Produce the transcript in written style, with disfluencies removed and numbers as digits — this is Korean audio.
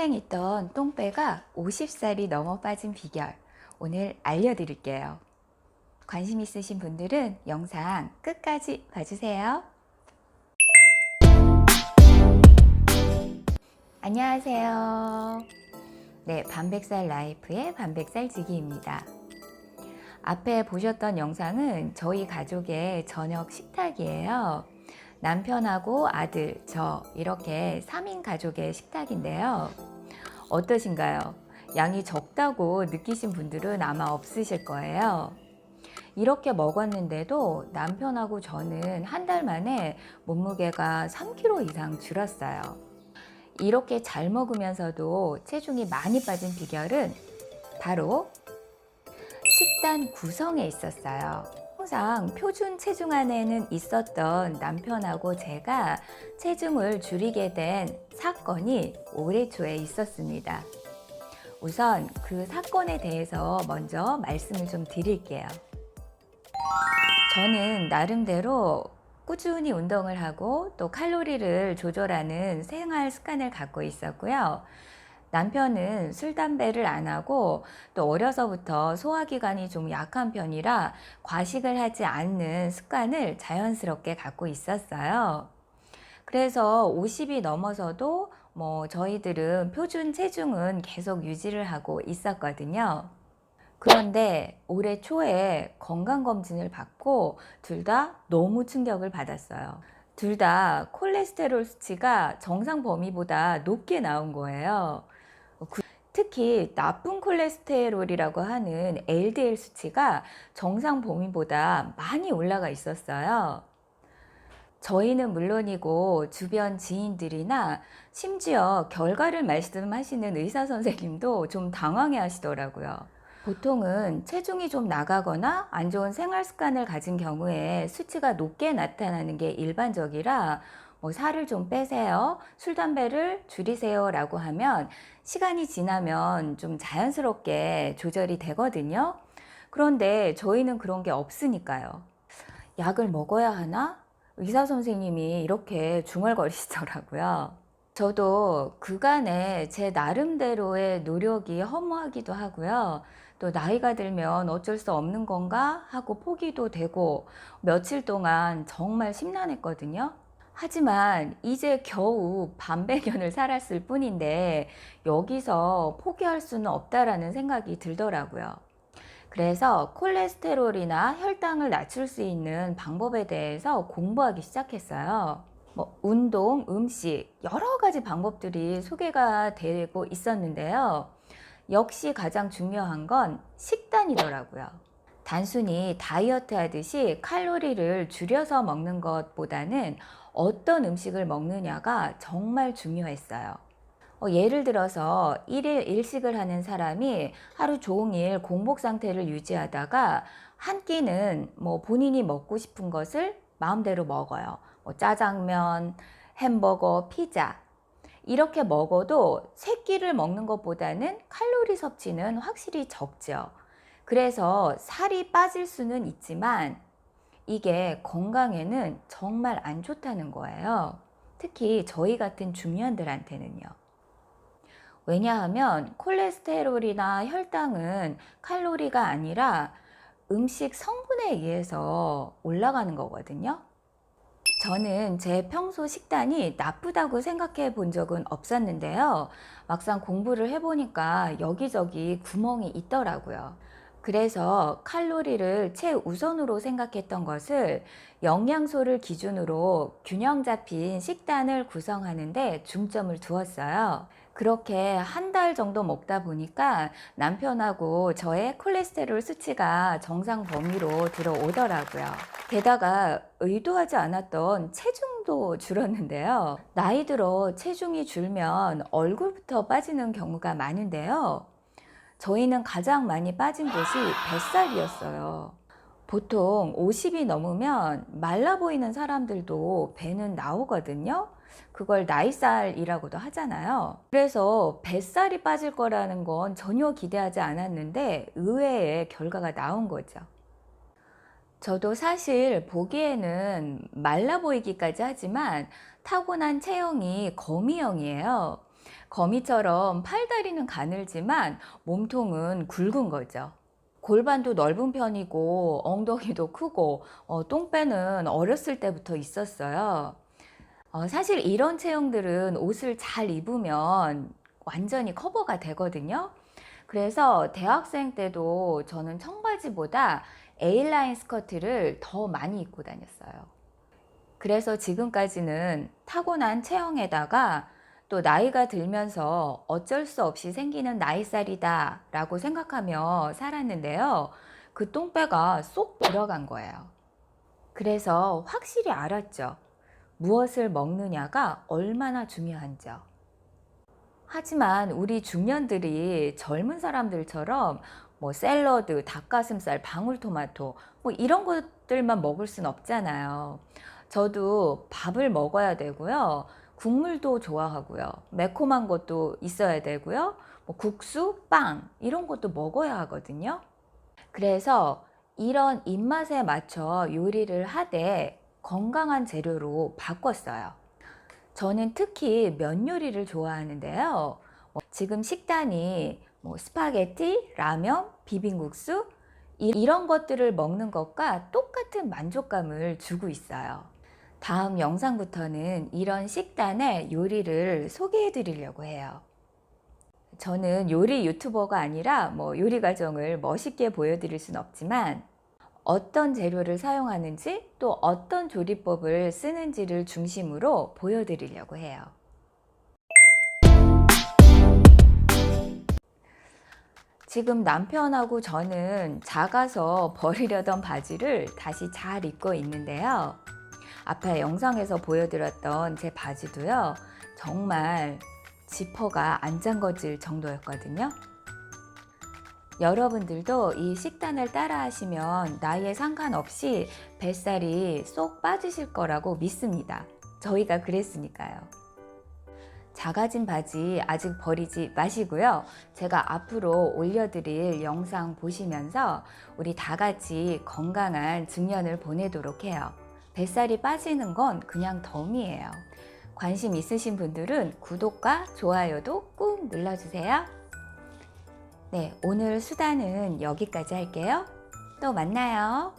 평생 있던 똥배가 50살이 넘어 빠진 비결 오늘 알려드릴게요. 관심 있으신 분들은 영상 끝까지 봐주세요. 안녕하세요. 네, 반백살 라이프의 반백살지기입니다. 앞에 보셨던 영상은 저희 가족의 저녁 식탁이에요. 남편하고 아들, 저 이렇게 3인 가족의 식탁인데요. 어떠신가요? 양이 적다고 느끼신 분들은 아마 없으실 거예요. 이렇게 먹었는데도 남편하고 저는 한 달 만에 몸무게가 3kg 이상 줄었어요. 이렇게 잘 먹으면서도 체중이 많이 빠진 비결은 바로 식단 구성에 있었어요. 항상 표준 체중 안에는 있었던 남편하고 제가 체중을 줄이게 된 사건이 올해 초에 있었습니다. 우선 그 사건에 대해서 먼저 말씀을 좀 드릴게요. 저는 나름대로 꾸준히 운동을 하고 또 칼로리를 조절하는 생활 습관을 갖고 있었고요. 남편은 술, 담배를 안 하고 또 어려서부터 소화기관이 좀 약한 편이라 과식을 하지 않는 습관을 자연스럽게 갖고 있었어요. 그래서 50이 넘어서도 저희들은 표준 체중은 계속 유지를 하고 있었거든요. 그런데 올해 초에 건강검진을 받고 둘 다 너무 충격을 받았어요. 둘 다 콜레스테롤 수치가 정상 범위보다 높게 나온 거예요. 특히 나쁜 콜레스테롤이라고 하는 LDL 수치가 정상 범위보다 많이 올라가 있었어요. 저희는 물론이고 주변 지인들이나 심지어 결과를 말씀하시는 의사 선생님도 좀 당황해 하시더라고요. 보통은 체중이 좀 나가거나 안 좋은 생활 습관을 가진 경우에 수치가 높게 나타나는 게 일반적이라 살을 좀 빼세요, 술, 담배를 줄이세요 라고 하면 시간이 지나면 좀 자연스럽게 조절이 되거든요. 그런데 저희는 그런 게 없으니까요. 약을 먹어야 하나? 의사 선생님이 이렇게 중얼거리시더라고요. 저도 그간에 제 나름대로의 노력이 허무하기도 하고요. 또 나이가 들면 어쩔 수 없는 건가 하고 포기도 되고 며칠 동안 정말 심란했거든요. 하지만 이제 겨우 반백년을 살았을 뿐인데 여기서 포기할 수는 없다라는 생각이 들더라고요. 그래서 콜레스테롤이나 혈당을 낮출 수 있는 방법에 대해서 공부하기 시작했어요. 운동, 음식, 여러 가지 방법들이 소개가 되고 있었는데요. 역시 가장 중요한 건 식단이더라고요. 단순히 다이어트 하듯이 칼로리를 줄여서 먹는 것보다는 어떤 음식을 먹느냐가 정말 중요했어요. 예를 들어서 1일 1식을 하는 사람이 하루 종일 공복 상태를 유지하다가 한 끼는 본인이 먹고 싶은 것을 마음대로 먹어요. 짜장면, 햄버거, 피자 이렇게 먹어도 세 끼를 먹는 것보다는 칼로리 섭취는 확실히 적죠. 그래서 살이 빠질 수는 있지만 이게 건강에는 정말 안 좋다는 거예요. 특히 저희 같은 중년들한테는요. 왜냐하면 콜레스테롤이나 혈당은 칼로리가 아니라 음식 성분에 의해서 올라가는 거거든요. 저는 제 평소 식단이 나쁘다고 생각해 본 적은 없었는데요. 막상 공부를 해보니까 여기저기 구멍이 있더라고요. 그래서 칼로리를 최우선으로 생각했던 것을 영양소를 기준으로 균형 잡힌 식단을 구성하는데 중점을 두었어요. 그렇게 한 달 정도 먹다 보니까 남편하고 저의 콜레스테롤 수치가 정상 범위로 들어오더라고요. 게다가 의도하지 않았던 체중도 줄었는데요. 나이 들어 체중이 줄면 얼굴부터 빠지는 경우가 많은데요. 저희는 가장 많이 빠진 곳이 뱃살이었어요. 보통 50이 넘으면 말라 보이는 사람들도 배는 나오거든요. 그걸 나이살이라고도 하잖아요. 그래서 뱃살이 빠질 거라는 건 전혀 기대하지 않았는데 의외의 결과가 나온 거죠. 저도 사실 보기에는 말라 보이기까지 하지만 타고난 체형이 거미형이에요. 거미처럼 팔다리는 가늘지만 몸통은 굵은 거죠. 골반도 넓은 편이고 엉덩이도 크고 똥배는 어렸을 때부터 있었어요. 사실 이런 체형들은 옷을 잘 입으면 완전히 커버가 되거든요. 그래서 대학생 때도 저는 청바지보다 A라인 스커트를 더 많이 입고 다녔어요. 그래서 지금까지는 타고난 체형에다가 또 나이가 들면서 어쩔 수 없이 생기는 나이살이다 라고 생각하며 살았는데요. 그 똥배가 쏙 들어간 거예요. 그래서 확실히 알았죠. 무엇을 먹느냐가 얼마나 중요한지요. 하지만 우리 중년들이 젊은 사람들처럼 뭐 샐러드, 닭가슴살, 방울토마토 뭐 이런 것들만 먹을 순 없잖아요. 저도 밥을 먹어야 되고요. 국물도 좋아하고요. 매콤한 것도 있어야 되고요. 뭐 국수, 빵 이런 것도 먹어야 하거든요. 그래서 이런 입맛에 맞춰 요리를 하되 건강한 재료로 바꿨어요. 저는 특히 면 요리를 좋아하는데요. 지금 식단이 뭐 스파게티, 라면, 비빔국수 이런 것들을 먹는 것과 똑같은 만족감을 주고 있어요. 다음 영상부터는 이런 식단의 요리를 소개해 드리려고 해요. 저는 요리 유튜버가 아니라 뭐 요리 과정을 멋있게 보여드릴 순 없지만 어떤 재료를 사용하는지 또 어떤 조리법을 쓰는지를 중심으로 보여드리려고 해요. 지금 남편하고 저는 작아서 버리려던 바지를 다시 잘 입고 있는데요. 앞에 영상에서 보여드렸던 제 바지도요, 정말 지퍼가 안 잠궈질 정도였거든요. 여러분들도 이 식단을 따라 하시면 나이에 상관없이 뱃살이 쏙 빠지실 거라고 믿습니다. 저희가 그랬으니까요. 작아진 바지 아직 버리지 마시고요. 제가 앞으로 올려드릴 영상 보시면서 우리 다 같이 건강한 중년을 보내도록 해요. 뱃살이 빠지는 건 그냥 덤이에요. 관심 있으신 분들은 구독과 좋아요도 꾹 눌러주세요. 네, 오늘 수다는 여기까지 할게요. 또 만나요.